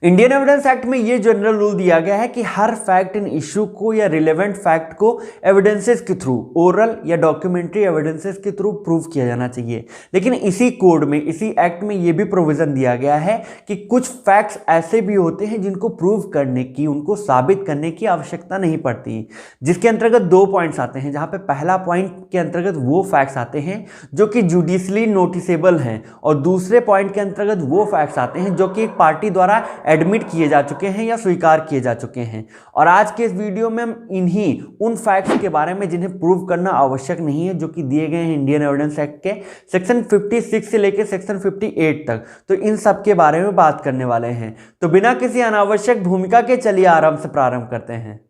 Indian evidence act में ये general rule दिया गया है कि हर फैक्ट इन इश्यू को या रिलेवेंट फैक्ट को एविडेंसेस के थ्रू, ओरल या डॉक्यूमेंट्री एविडेंसेस के थ्रू प्रूव किया जाना चाहिए। लेकिन इसी कोड में, इसी एक्ट में ये भी प्रोविजन दिया गया है कि कुछ फैक्ट्स ऐसे भी होते हैं जिनको प्रूव करने की, उनको साबित करने की आवश्यकता नहीं पड़ती, जिसके अंतर्गत दो पॉइंट्स आते हैं। जहां पे पहला पॉइंट के अंतर्गत वो फैक्ट्स आते हैं जो कि जुडिशली नोटिसेबल हैं, और दूसरे पॉइंट के अंतर्गत वो फैक्ट्स आते हैं जो कि एक पार्टी द्वारा एडमिट किए जा चुके हैं या स्वीकार किए जा चुके हैं। और आज के इस वीडियो में हम इन्हीं उन फैक्ट्स के बारे में जिन्हें प्रूव करना आवश्यक नहीं है, जो कि दिए गए हैं इंडियन एविडेंस एक्ट के सेक्शन 56 से लेकर सेक्शन 58 तक, तो इन सब के बारे में बात करने वाले हैं। तो बिना किसी अनावश्यक भूमिका के चलिए आराम से प्रारंभ करते हैं।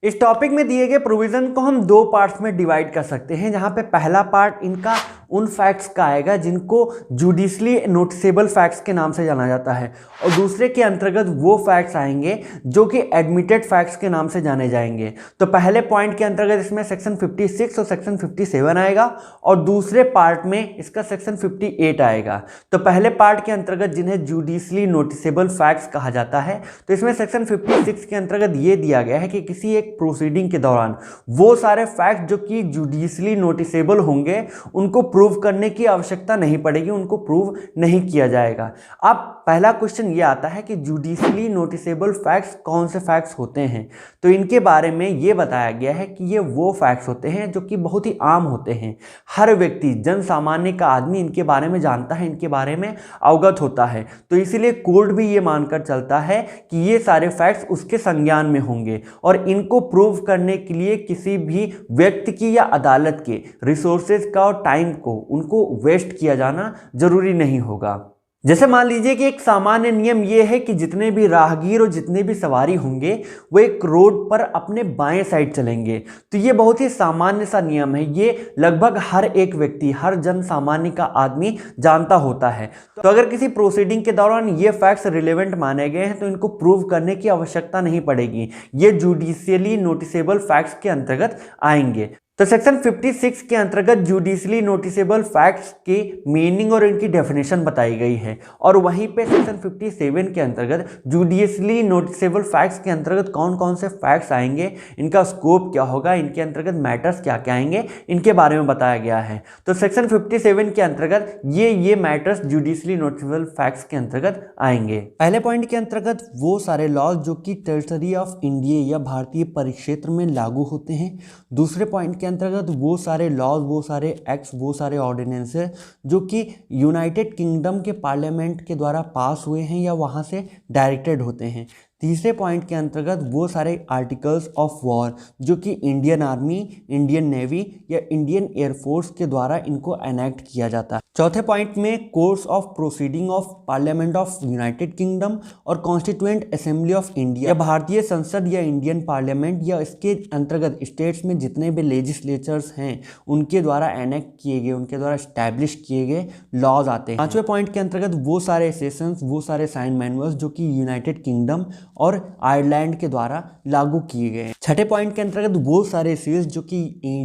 इस टॉपिक में दिए गए प्रोविजन को हम दो पार्ट्स में डिवाइड कर सकते हैं, जहां पे पहला पार्ट इनका उन फैक्ट्स का आएगा जिनको जुडिशली नोटिसेबल फैक्ट्स के नाम से जाना जाता है, और दूसरे के अंतर्गत वो फैक्ट्स आएंगे जो कि एडमिटेड फैक्ट्स के नाम से जाने जाएंगे। तो पहले पॉइंट के अंतर्गत इसमें सेक्शन 56 और सेक्शन 57 आएगा, और दूसरे पार्ट में इसका सेक्शन 58 आएगा। तो पहले पार्ट के अंतर्गत जिन्हें जुडिशली नोटिसेबल फैक्ट्स कहा जाता है, तो इसमें सेक्शन 56 के अंतर्गत ये दिया गया है कि किसी एक प्रोसीडिंग के दौरान वो सारे फैक्ट जो कि जुडिशली नोटिसेबल होंगे उनको प्रूव करने की आवश्यकता नहीं पड़ेगी, उनको प्रूव नहीं किया जाएगा। अब पहला क्वेश्चन ये आता है कि जुडिशली नोटिसेबल फैक्ट्स कौन से फैक्ट्स होते हैं। तो इनके बारे में ये बताया गया है कि ये वो फैक्ट्स होते हैं जो कि बहुत ही आम होते हैं, हर व्यक्ति, जन सामान्य का आदमी इनके बारे में जानता है, इनके बारे में अवगत होता है। तो इसीलिए कोर्ट भी ये मानकर चलता है कि ये सारे फैक्ट्स उसके संज्ञान में होंगे, और इनको प्रूव करने के लिए किसी भी व्यक्ति की या अदालत के रिसोर्सेज का और टाइम को उनको वेस्ट किया जाना जरूरी नहीं होगा। जैसे मान लीजिए कि एक सामान्य नियम यह है कि जितने भी राहगीर और जितने भी सवारी होंगे वो एक रोड पर अपने बाएं साइड चलेंगे। तो ये बहुत ही सामान्य सा नियम है, ये लगभग हर एक व्यक्ति, हर जन सामान्य का आदमी जानता होता है। तो अगर किसी प्रोसीडिंग के दौरान ये फैक्ट्स रिलेवेंट माने गए हैं तो इनको प्रूव करने की आवश्यकता नहीं पड़ेगी, ये जुडिशियली नोटिसेबल फैक्ट्स के अंतर्गत आएंगे। तो सेक्शन 56 के अंतर्गत जुडिशली नोटिसेबल फैक्ट्स की मीनिंग और इनकी डेफिनेशन बताई गई है, और वहीं पे सेक्शन 57 के अंतर्गत जुडिशली नोटिसेबल फैक्ट्स के अंतर्गत कौन कौन से फैक्ट्स आएंगे, इनका स्कोप क्या होगा, इनके अंतर्गत मैटर्स क्या क्या आएंगे, इनके बारे में बताया गया है। तो सेक्शन 57 के अंतर्गत ये मैटर्स जुडिशली नोटिसेबल फैक्ट्स के अंतर्गत आएंगे। पहले पॉइंट के अंतर्गत वो सारे लॉज जो कि टेरिटरी ऑफ इंडिया या भारतीय परिक्षेत्र में लागू होते हैं। दूसरे पॉइंट के अंतर्गत वो सारे लॉज, वो सारे एक्ट्स, वो सारे ऑर्डिनेंसेस जो कि यूनाइटेड किंगडम के पार्लियामेंट के द्वारा पास हुए हैं या वहाँ से डायरेक्टेड होते हैं। तीसरे पॉइंट के अंतर्गत वो सारे आर्टिकल्स ऑफ वॉर जो कि इंडियन आर्मी, इंडियन नेवी या इंडियन एयरफोर्स के द्वारा इनको एनेक्ट किया जाता है। चौथे पॉइंट में course of proceeding of parliament of United kingdom और कॉन्स्टिट्यूएंट असेंबली ऑफ इंडिया या भारतीय संसद या इंडियन पार्लियामेंट या इसके अंतर्गत स्टेट्स में जितने भी लेजिस्लेचर्स हैं उनके द्वारा एनेक्ट किए गए, उनके द्वारा स्टैब्लिश किए गए लॉज आते हैं। पांचवें पॉइंट के अंतर्गत वो सारे सेशंस, वो सारे साइन मैनुअल्स जो कि यूनाइटेड किंगडम और आयरलैंड के द्वारा लागू किए गए हैं। छठे पॉइंट के अंतर्गत वो सारे सील्स जो कि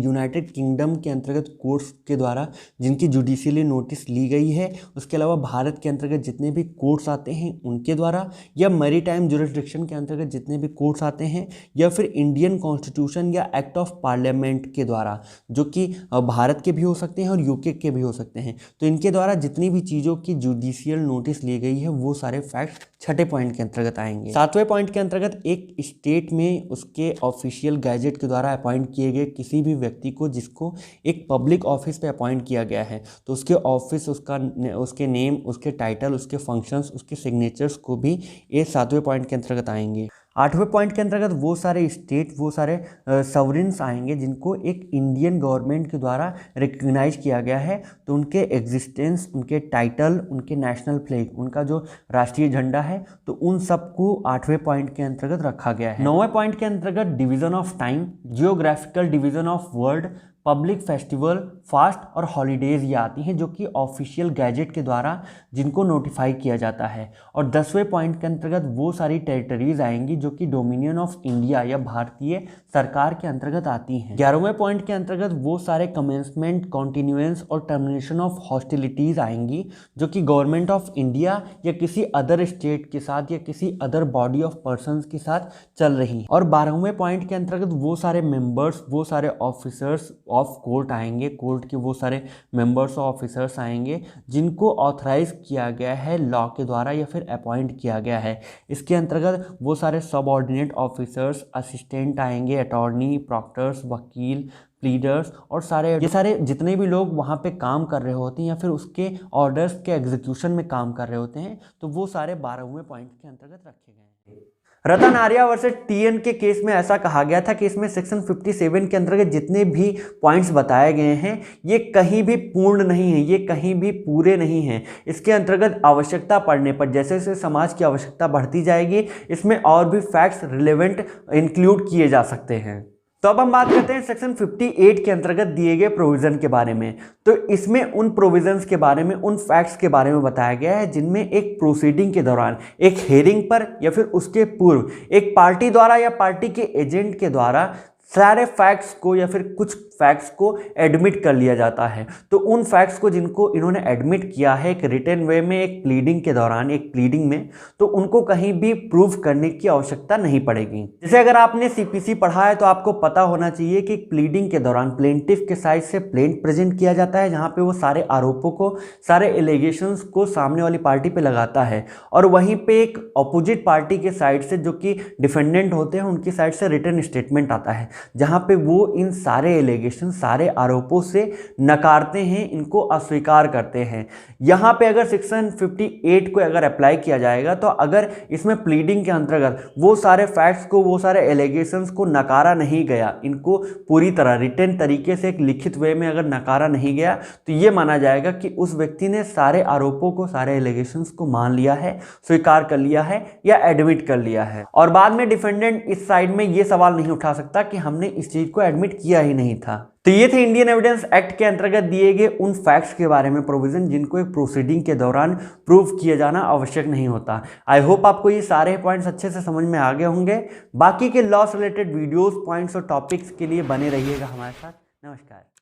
यूनाइटेड किंगडम के अंतर्गत कोर्ट्स के द्वारा जिनकी जुडिशियली नोटिस ली गई है, उसके अलावा भारत के अंतर्गत जितने भी कोर्ट्स आते हैं उनके द्वारा, या मैरीटाइम जुरिसडिक्शन के अंतर्गत जितने भी कोर्ट्स आते हैं, या फिर इंडियन कॉन्स्टिट्यूशन या एक्ट ऑफ पार्लियामेंट के द्वारा जो कि भारत के भी हो सकते हैं और यूके के भी हो सकते हैं। तो इनके द्वारा जितनी भी चीज़ों की जुडिशियल नोटिस ली गई है वो सारे फैक्ट छठे पॉइंट के अंतर्गत आएंगे। सातवें पॉइंट के अंतर्गत एक स्टेट में उसके ऑफिशियल गैजेट के द्वारा अपॉइंट किए गए किसी भी व्यक्ति को जिसको एक पब्लिक ऑफिस पे अपॉइंट किया गया है, तो उसके ऑफिस, उसके नेम, उसके टाइटल, उसके फंक्शंस, उसके सिग्नेचर्स को भी ये सातवें पॉइंट के अंतर्गत आएंगे। आठवें पॉइंट के अंतर्गत वो सारे स्टेट, वो सारे सवरिन्स आएंगे जिनको एक इंडियन गवर्नमेंट के द्वारा रिकग्नाइज किया गया है। तो उनके एग्जिस्टेंस, उनके टाइटल, उनके नेशनल फ्लैग, उनका जो राष्ट्रीय झंडा है, तो उन सबको आठवें पॉइंट के अंतर्गत रखा गया है। नौवें पॉइंट के अंतर्गत division of time, geographical division of world, public festival, fast और हॉलीडेज़ ये आती हैं जो कि ऑफिशियल गैजेट के द्वारा जिनको नोटिफाई किया जाता है। और 10वें पॉइंट के अंतर्गत वो सारी टेरिटरीज आएंगी जो कि डोमिनियन ऑफ इंडिया या भारतीय सरकार के अंतर्गत आती हैं। 11वें पॉइंट के अंतर्गत वो सारे कमेंसमेंट, कॉन्टिन्यूएंस और टर्मिनेशन ऑफ हॉस्टिलिटीज़ आएंगी जो कि गवर्नमेंट ऑफ इंडिया या किसी अदर स्टेट के साथ या किसी अदर बॉडी ऑफ पर्सनस के साथ चल रही हैं। और 12वें पॉइंट के अंतर्गत वो सारे मेंबर्स, वो सारे ऑफिसर्स ऑफ कोर्ट आएंगे, कोर्ट के वो सारे मेंबर्स और ऑफिसर्स आएंगे जिनको ऑथराइज किया गया है लॉ के द्वारा या फिर अपॉइंट किया गया है। इसके अंतर्गत वो सारे सब ऑर्डिनेट ऑफिसर्स, असिस्टेंट आएंगे, अटॉर्नी, प्रॉक्टर्स, वकील, प्लीडर्स और ये सारे जितने भी लोग वहाँ पे काम कर रहे होते हैं या फिर उसके ऑर्डर्स के एग्जीक्यूशन में काम कर रहे होते हैं, तो वो सारे 12वें पॉइंट के अंतर्गत रखे गए हैं। रतन आर्या वर्सेस टीएन के केस में ऐसा कहा गया था कि इसमें सेक्शन 57 के अंतर्गत जितने भी पॉइंट्स बताए गए हैं ये कहीं भी पूर्ण नहीं है, ये कहीं भी पूरे नहीं हैं। इसके अंतर्गत आवश्यकता पड़ने पर जैसे जैसे समाज की आवश्यकता बढ़ती जाएगी इसमें और भी फैक्ट्स रिलेवेंट इंक्लूड किए जा सकते हैं। तो अब हम बात करते हैं सेक्शन 58 के अंतर्गत दिए गए प्रोविजन के बारे में। तो इसमें उन प्रोविजंस के बारे में, उन फैक्ट्स के बारे में बताया गया है जिनमें एक प्रोसीडिंग के दौरान, एक हेयरिंग पर या फिर उसके पूर्व एक पार्टी द्वारा या पार्टी के एजेंट के द्वारा सारे फैक्ट्स को या फिर कुछ फैक्ट्स को एडमिट कर लिया जाता है। तो उन फैक्ट्स को जिनको इन्होंने एडमिट किया है एक रिटन वे में, एक प्लीडिंग के दौरान, एक प्लीडिंग में, तो उनको कहीं भी प्रूव करने की आवश्यकता नहीं पड़ेगी। जैसे अगर आपने सीपीसी पढ़ा है तो आपको पता होना चाहिए कि प्लीडिंग के दौरान प्लेंटिफ के साइड से प्लेंट प्रेजेंट किया जाता है जहाँ पे वो सारे आरोपों को, सारे एलिगेशंस को सामने वाली पार्टी पे लगाता है और वहीं पे एक अपोजिट पार्टी के साइड से जो कि डिफेंडेंट होते हैं उनकी साइड से रिटन स्टेटमेंट आता है जहाँ पे वो इन सारे एलिगेशन, सारे आरोपों से नकारते हैं, इनको अस्वीकार करते हैं। यहाँ पे अगर सेक्शन 58 को अगर अप्लाई किया जाएगा तो अगर इसमें प्लीडिंग के अंतर्गत वो सारे फैक्ट्स को, वो सारे एलिगेशंस को नकारा नहीं गया, इनको पूरी तरह रिटन तरीके से एक लिखित वे में अगर नकारा नहीं गया तो ये माना जाएगा कि उस व्यक्ति ने सारे आरोपों को, सारे एलिगेशंस को मान लिया है, स्वीकार कर लिया है या एडमिट कर लिया है। और बाद में डिफेंडेंट इस साइड में ये सवाल नहीं उठा सकता कि हमने इस चीज को एडमिट किया ही नहीं था। तो ये थे इंडियन एविडेंस एक्ट के अंतर्गत दिए गए उन फैक्ट्स के बारे में प्रोविजन जिनको एक प्रोसीडिंग के दौरान प्रूव किया जाना आवश्यक नहीं होता। आई होप आपको ये सारे पॉइंट्स अच्छे से समझ में आ गए होंगे। बाकी के लॉ से रिलेटेड वीडियोस, पॉइंट्स और टॉपिक्स के लिए बने रहिएगा हमारे साथ। नमस्कार।